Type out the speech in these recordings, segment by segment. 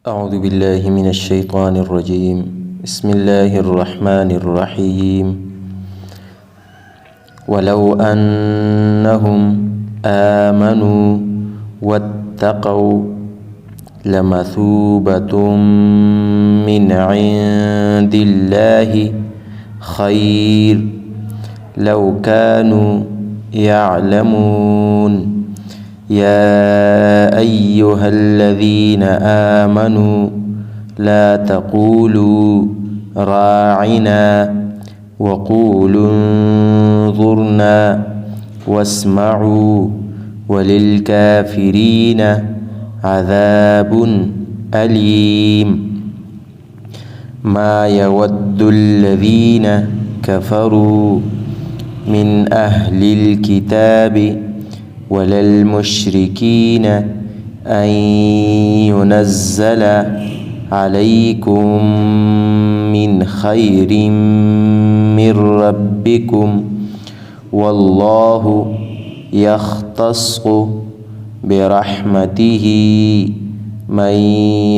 أعوذ بالله من الشيطان الرجيم. بسم الله الرحمن الرحيم. ولو أنهم آمنوا واتقوا لمثوبة من عند الله خير لو كانوا يعلمون. يا أيها الذين آمنوا لا تقولوا راعنا وقولوا انظرنا واسمعوا وللكافرين عذاب أليم. ما يود الذين كفروا من أهل الكتاب ولا المشركين أن ينزل عليكم من خير من ربكم والله يختص برحمته من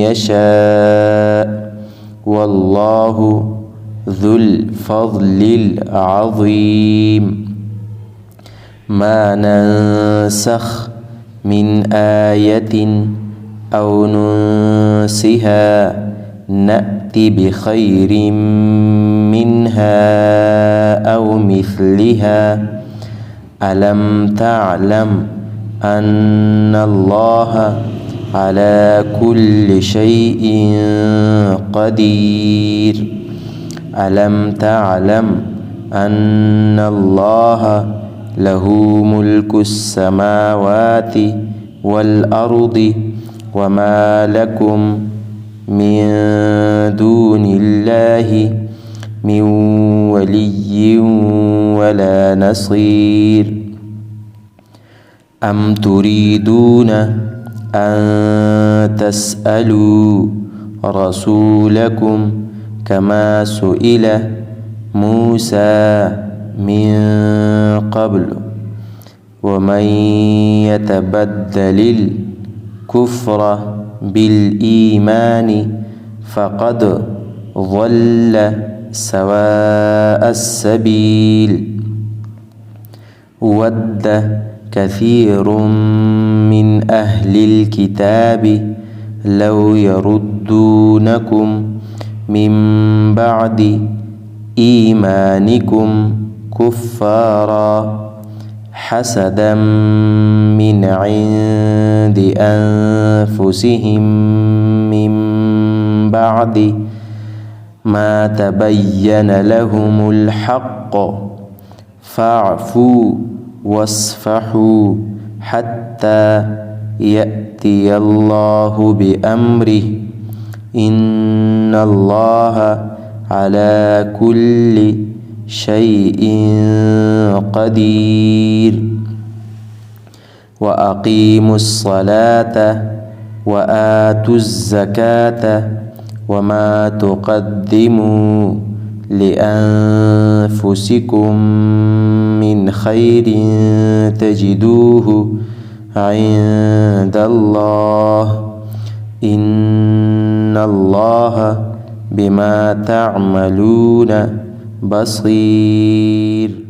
يشاء والله ذو الفضل العظيم. ما ننسخ من آية أو ننسها نأت بخير منها أو مثلها. ألم تعلم أن الله على كل شيء قدير. ألم تعلم أن الله له ملك السماوات والأرض وما لكم من دون الله من ولي ولا نصير. أم تريدون أن تسألوا رسولكم كما سئل موسى من قبل ومن يتبدل الكفر بالإيمان فقد ضل سواء السبيل. ود كثير من أهل الكتاب لو يردونكم من بعد إيمانكم كفارا حسدا من عند أنفسهم من بعد ما تبين لهم الحق فاعفوا واصفحوا حتى يأتي الله بأمره إن الله على كل شيء قدير. وأقيموا الصلاة وآتوا الزكاة وما تقدموا لأنفسكم من خير تجدوه عند الله إن الله بما تعملون بصير.